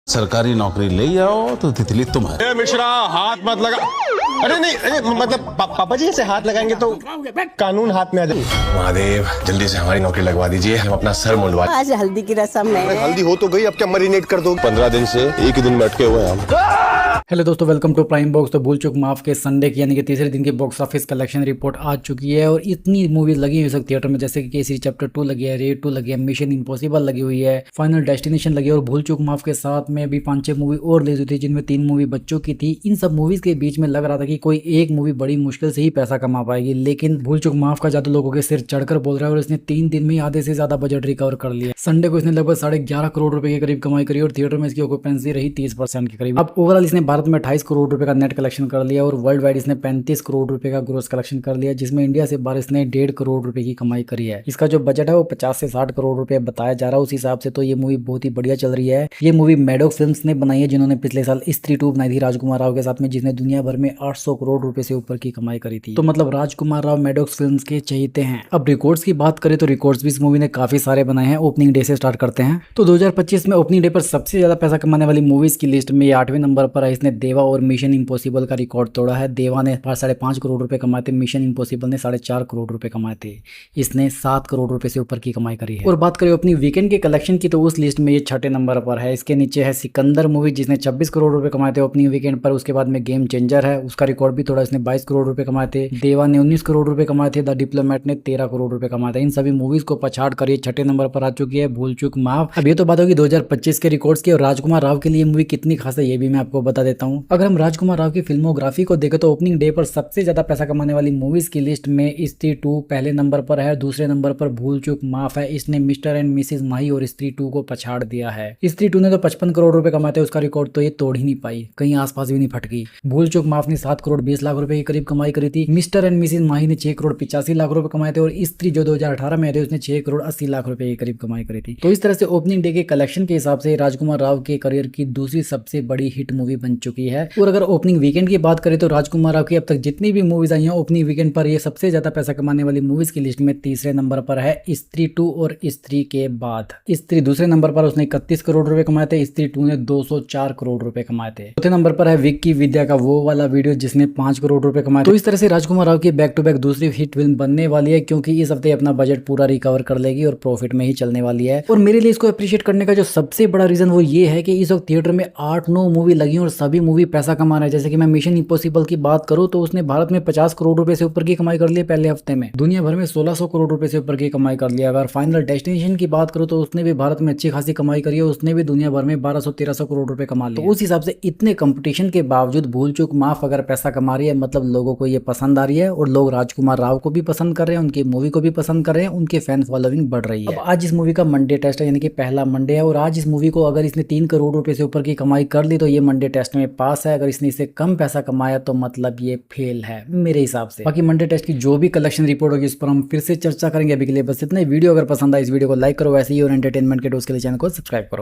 सरकारी नौकरी ले आओ तो तितली तुम है। मिश्रा हाथ मत लगा। अरे नहीं, अरे मतलब पापा जी ऐसे हाथ लगाएंगे तो कानून हाथ में आ जाए। महादेव जल्दी से हमारी नौकरी लगवा दीजिए, हम अपना सर मुंडवा। आज हल्दी की रस्म है। हल्दी हो तो गई, अब क्या मरीनेट कर दो। 15 दिन से एक ही दिन में अटके हुए हैं हम। हेलो दोस्तों, वेलकम टू प्राइम बॉक्स। तो भूल चूक माफ के संडे की यानी कि तीसरे दिन की बॉक्स ऑफिस कलेक्शन रिपोर्ट आ चुकी है और इतनी मूवीज लगी हुई है थिएटर में, जैसे कि केसरी चैप्टर 2 लगी है, रेड 2 लगी है, मिशन इम्पॉसिबल लगी हुई है, फाइनल डेस्टिनेशन लगी है और भूल चूक माफ के साथ में भी 5-6 मूवी और रिलीज हुई थी, जिनमें 3 मूवी बच्चों की थी। इन सब मूवीज के बीच में लग रहा था कि कोई एक मूवी बड़ी मुश्किल से ही पैसा कमा पाएगी, लेकिन भूल चूक माफ का जादू लोगों के सिर चढ़कर बोल रहा है और इसने 3 दिन में ही आधे से ज्यादा बजट रिकवर कर लिया। संडे को इसने लगभग 11.5 करोड़ रुपए के करीब कमाई करी और थिएटर में इसकी ऑक्यूपेंसी रही 30% के करीब। अब ओवरऑल इसने भारत में 28 करोड़ रुपए का नेट कलेक्शन कर लिया और वर्ल्ड वाइड इसने 35 करोड़ रुपए का ग्रोस कलेक्शन कर लिया, जिसमें इंडिया से बाहर इसने 1.5 करोड़ रुपए की कमाई करी है। इसका जो बजट है वो 50 से 60 करोड़ रुपए बताया जा रहा है। उस हिसाब से तो ये मूवी बहुत ही बढ़िया चल रही है। ये मूवी मैडॉक फिल्म्स ने बनाई है, जिन्होंने पिछले साल स्त्री 2 बनाई थी राजकुमार राव के साथ में, जिसने दुनिया भर में 800 करोड़ रुपए से ऊपर की कमाई करी थी। तो मतलब राजकुमार राव मैडॉक फिल्म्स के चहेते हैं। अब रिकॉर्ड्स की बात करें तो रिकॉर्ड्स भी इस मूवी ने काफी सारे बनाए हैं। ओपनिंग डे से स्टार्ट करते हैं तो 2025 में ओपनिंग डे पर सबसे ज्यादा पैसा कमाने वाली मूवीज की लिस्ट में 8वें नंबर पर है। इसने देवा और मिशन इम्पॉसिबल का रिकॉर्ड तोड़ा है। देवा ने 5.5 करोड़ रुपए कमाए थे, मिशन इम्पॉसिबल ने 4.5 करोड़ रुपए कमाए थे। इसने 7 करोड़ रुपए से ऊपर की कमाई करी है। और बात करें अपनी वीकेंड के कलेक्शन की तो उस लिस्ट में ये 6ठे नंबर पर है। इसके नीचे है सिकंदर मूवी, जिसने 26 करोड़ रुपए कमाए थे ओपनिंग वीकेंड पर। उसके बाद में गेम चेंजर है, उसका रिकॉर्ड भी थोड़ा, इसने 22 करोड़ रुपए कमाए थे। देवा ने 19 करोड़ रुपए कमाए थे। द डिप्लोमेट ने 13 करोड़ रुपए कमाए थे। इन सभी मूवीज को पछाड़ कर ये 6ठे नंबर पर आ चुकी है भूल चूक माफ। अब ये तो बात होगी 2025 के रिकॉर्ड्स की, और राजकुमार राव के लिए मूवी कितनी खास है ये भी मैं आपको बता देता हूँ। अगर हम राजकुमार राव की फिल्मोग्राफी को देखें तो ओपनिंग डे पर सबसे ज्यादा पैसा कमाने वाली मूवीज की लिस्ट में स्त्री 2 पहले नंबर पर है, दूसरे नंबर पर भूल चूक माफ है। इसने मिस्टर एंड मिसेज माही और स्त्री 2 को पछाड़ दिया है। स्त्री 2 ने तो 55 करोड़ रुपए कमाए थे, उसका रिकॉर्ड तो ये तोड़ ही नहीं पाई, कहीं आसपास भी नहीं फटकी। भूल चूक माफ ने 7 करोड़ 20 लाख रुपए के करीब कमाई करी थी। मिस्टर एंड मिसेज माही ने 6 करोड़ 85 लाख रुपए कमाए थे और स्त्री जो 2018 में थे उसने 6 करोड़ 80 लाख रुपए के करीब कमाई करी थी। तो इस तरह से ओपनिंग डे के कलेक्शन के हिसाब से राजकुमार राव के करियर की दूसरी सबसे बड़ी हिट मूवी बन चुकी है। और अगर ओपनिंग वीकेंड की बात करें तो राजकुमार राव की अब तक जितनी भी मूवीज आई हैं ओपनिंग वीकेंड पर, ये सबसे ज्यादा पैसा कमाने वाली मूवीज की लिस्ट में तीसरे नंबर पर है, स्त्री 2 और स्त्री के बाद। स्त्री दूसरे नंबर पर, उसने 31 करोड़ रुपए कमाए थे। स्त्री 2 ने 204 करोड़ रुपए कमाए थे। चौथे नंबर पर है विक्की विद्या का वो वाला वीडियो, जिसने 5 करोड़ रुपए कमाए। तो इस तरह से राजकुमार राव की बैक टू बैक दूसरी हिट फिल्म बनने वाली है, क्योंकि इस हफ्ते अपना बजट पूरा रिकवर कर लेगी और प्रॉफिट में ही चलने वाली है। और मेरे लिए इसको अप्रिशिएट करने का जो सबसे बड़ा रीजन वो ये है कि इस वक्त थिएटर में 8-9 मूवी लगी और सभी मूवी पैसा कमा रहे हैं। जैसे कि मैं मिशन इम्पॉसिबल की बात करूं तो उसने भारत में 50 करोड़ रुपए से ऊपर की कमाई कर ली पहले हफ्ते में। दुनिया भर में 1600 करोड़ रुपए से ऊपर की कमाई कर लिया। अगर फाइनल डेस्टिनेशन की बात करूं तो उसने भी भारत में अच्छी खासी कमाई करी है, उसने भी दुनिया भर में 1200-1300 करोड़ रुपए कमा लिए। तो उस हिसाब से इतने कंपटीशन के बावजूद भूल चूक माफ अगर पैसा कमा रही है, मतलब लोगों को ये पसंद आ रही है और लोग राजकुमार राव को भी पसंद कर रहे हैं, उनकी मूवी को भी पसंद कर रहे हैं, उनके फैन फॉलोइंग बढ़ रही है। अब आज इस मूवी का मंडे टेस्ट है, यानी कि पहला मंडे है, और आज इस मूवी को अगर इसने 3 करोड़ रुपए से ऊपर की कमाई कर ली तो ये मंडे टेस्ट में पास है। अगर इसने इससे कम पैसा कमाया तो मतलब ये फेल है मेरे हिसाब से। बाकी मंडे टेस्ट की जो भी कलेक्शन रिपोर्ट होगी उस पर हम फिर से चर्चा करेंगे। अभी के लिए बस इतना ही। वीडियो अगर पसंद आए इस वीडियो को लाइक करो, वैसे ही और एंटरटेनमेंट के डोज के लिए चैनल को सब्सक्राइब करो।